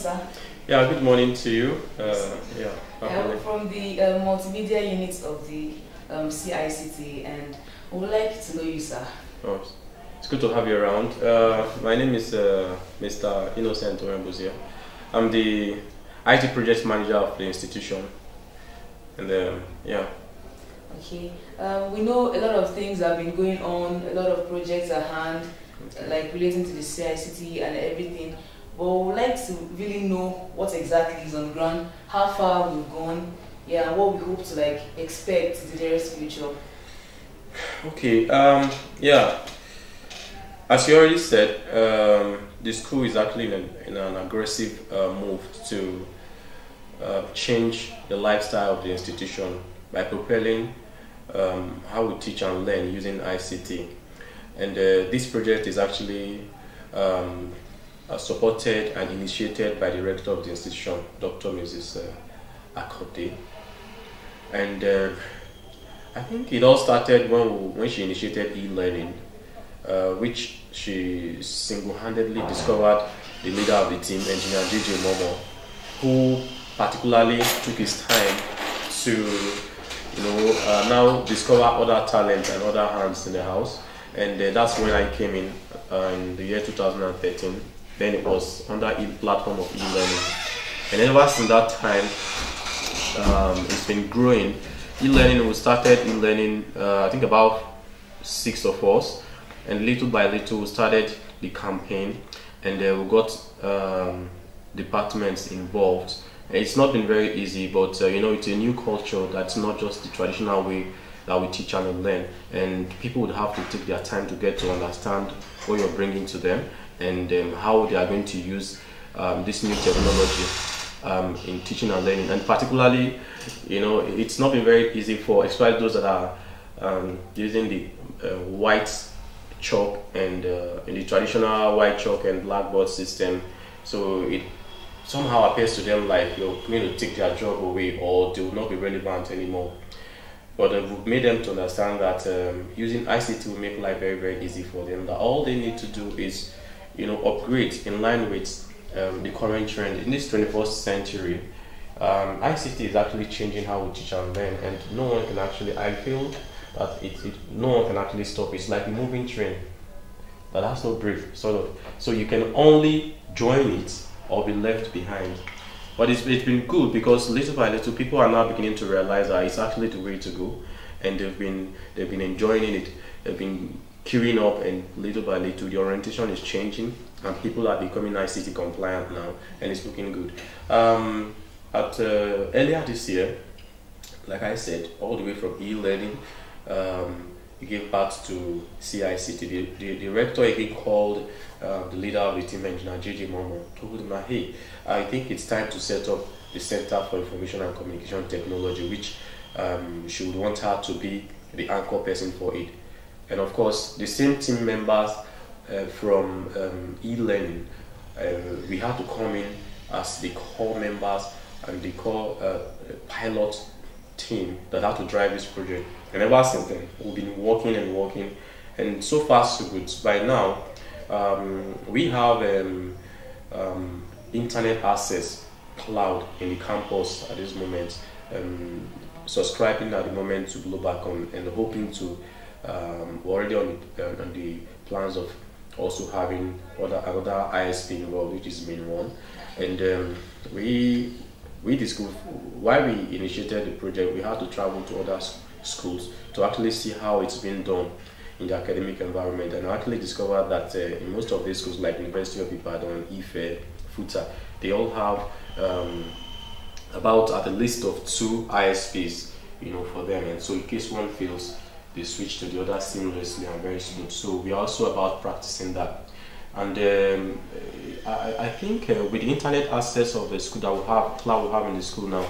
sir. Yeah, good morning to you. From the multimedia units of the CICT, and we would like to know you, sir. Oh, it's good to have you around. My name is Mr. Innocent Orembuzia. I'm the IT project manager of the institution. And Okay. We know a lot of things have been going on, a lot of projects at hand, like relating to the CICT and everything. But we would like to really know what exactly is on ground, how far we've gone, and what we hope to expect in the nearest future. Okay. As you already said, the school is actually in an aggressive move to change the lifestyle of the institution by propelling how we teach and learn using ICT. And this project is actually supported and initiated by the rector of the institution, Dr. Mrs. Akote. And I think it all started when she initiated e-learning, which she single-handedly discovered the leader of the team, Engineer JJ Momo, who particularly took his time to now discover other talent and other hands in the house. And that's when I came in the year 2013. Then it was under platform of e-learning, and ever since that time it's been growing. E-learning, we started e-learning I think about 6 of us, and little by little we started the campaign, and we got departments involved. It's not been very easy, but it's a new culture that's not just the traditional way that we teach and learn, and people would have to take their time to get to understand what you're bringing to them, and how they are going to use this new technology in teaching and learning. And particularly, it's not been very easy for especially those that are using the white chalk and in the traditional white chalk and blackboard system. So it somehow appears to them like you're going to take their job away, or they will not be relevant anymore. But we've made them to understand that using ICT will make life very, very easy for them. That all they need to do is upgrade in line with the current trend in this 21st century. ICT is actually changing how we teach and learn, and no one can actually, I feel that no one can actually stop. It's like a moving train that has no brake, sort of. So you can only join it or be left behind. But it's been good, because little by little people are now beginning to realize that it's actually the way to go, and they've been enjoying it. They've been queuing up, and little by little the orientation is changing, and people are becoming ICT compliant now, and it's looking good. Earlier this year, like I said, all the way from e-learning, he gave birth to CICT. The rector again called the leader of the team, Engineer JJ Momo, told him that, hey, I think it's time to set up the Center for Information and Communication Technology, which she would want her to be the anchor person for it. And of course, the same team members from e-learning, we had to come in as the core members and the core pilot team that had to drive this project. And ever since then, we've been working, and so far so good. By now, we have internet access cloud in the campus at this moment, subscribing at the moment to Globacom, and hoping to already on the plans of also having another ISP involved, which is main one. And we discovered, why we initiated the project, we had to travel to other schools to actually see how it's been done in the academic environment, and I actually discovered that in most of these schools, like University of Ibadan, Ife, Futa, they all have about at least of 2 ISPs, for them. And so in case one fails, they switch to the other seamlessly and very smooth. So we are also about practicing that. And I think with the internet access of the school that we have, cloud we have in the school now,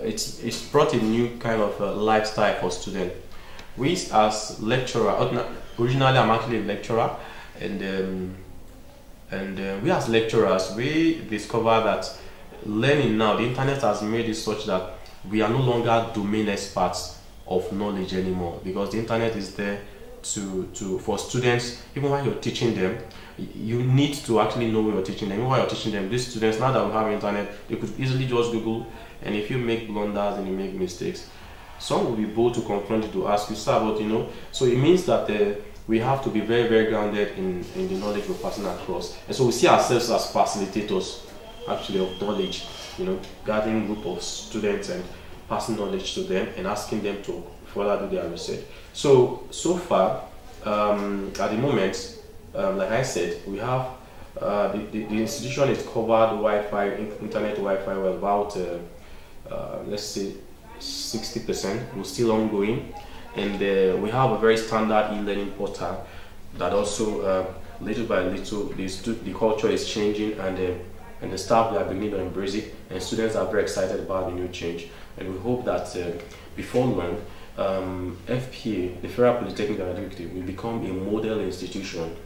it's brought a new kind of lifestyle for students. We as lecturer, originally I'm actually a lecturer, and we as lecturers, we discover that learning now, the internet has made it such that we are no longer domain experts of knowledge anymore, because the internet is there for students, even while you're teaching them, you need to actually know what you're teaching them. While you're teaching them, these students, now that we have internet, they could easily just Google, and if you make blunders and you make mistakes, some will be bold to confront you, to ask you, sir, but so it means that we have to be very, very grounded in the knowledge we're passing across. And so we see ourselves as facilitators, actually, of knowledge, gathering a group of students and passing knowledge to them and asking them to further do their research. So far, at the moment, like I said, we have the institution is covered Wi-Fi, internet Wi-Fi, well, about let's say 60%. We're still ongoing, and we have a very standard e-learning portal that also little by little the culture is changing, and the staff, they are beginning to embrace it, and students are very excited about the new change. And we hope that before long, FPA, the Federal Polytechnic and Educative, will become a model institution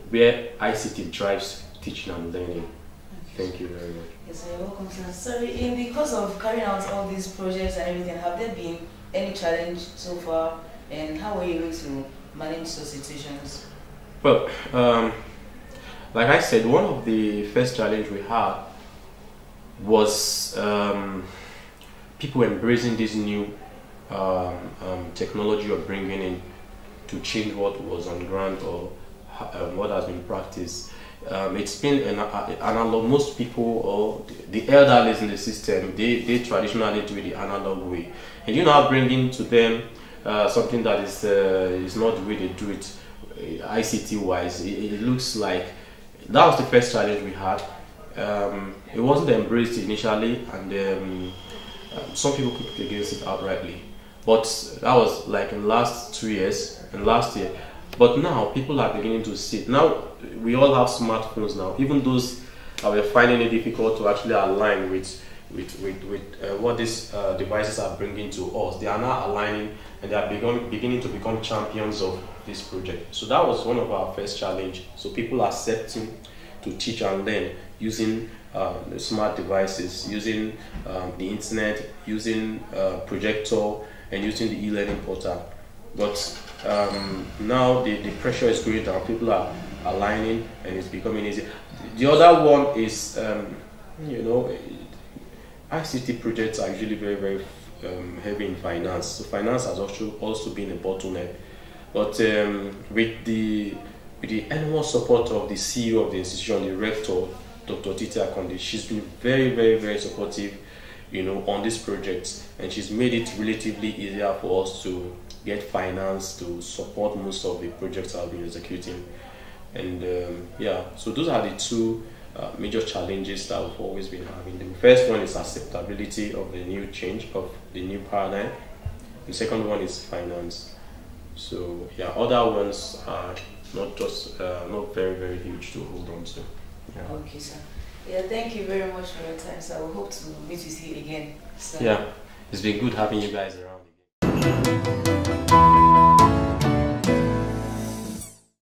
where ICT drives teaching and learning. Thank you very much. Yes, you're welcome, sir. Sorry, in the course of carrying out all these projects and everything, have there been any challenge so far, and how were you able to manage such situations? Well, like I said, one of the first challenge we had was people embracing this new technology of bringing in to change what was on ground or what has been practiced. It's been an analog. Most people, or the elderly in the system, they traditionally do it the analog way, and now bringing to them something that is not the way they do it ICT wise. It looks like that was the first challenge we had. It wasn't embraced initially, and some people kicked against it outrightly. But that was like in the last 2 years and last year. But now people are beginning to see it. Now we all have smartphones now. Even those that were finding it difficult to actually align with what these devices are bringing to us, they are now aligning, and they are beginning to become champions of this project. So that was one of our first challenge. So people are accepting to teach and learn using the smart devices, using the internet, using projector, and using the e-learning portal. But now the pressure is going down. People are aligning, and it's becoming easy. The other one is, ICT projects are usually very, very heavy in finance. So finance has also been a bottleneck. But with the enormous support of the CEO of the institution, the rector, Dr. Titi Akonde, she's been very, very, very supportive, on this project, and she's made it relatively easier for us to get finance to support most of the projects I've been executing. And so those are the two major challenges that we've always been having. The first one is acceptability of the new change, of the new paradigm. The second one is finance. So other ones are not very, very huge to hold on to. Yeah. Okay, sir. Yeah, thank you very much for your time, sir. We hope to meet with you again, sir. Yeah, it's been good having you guys around again.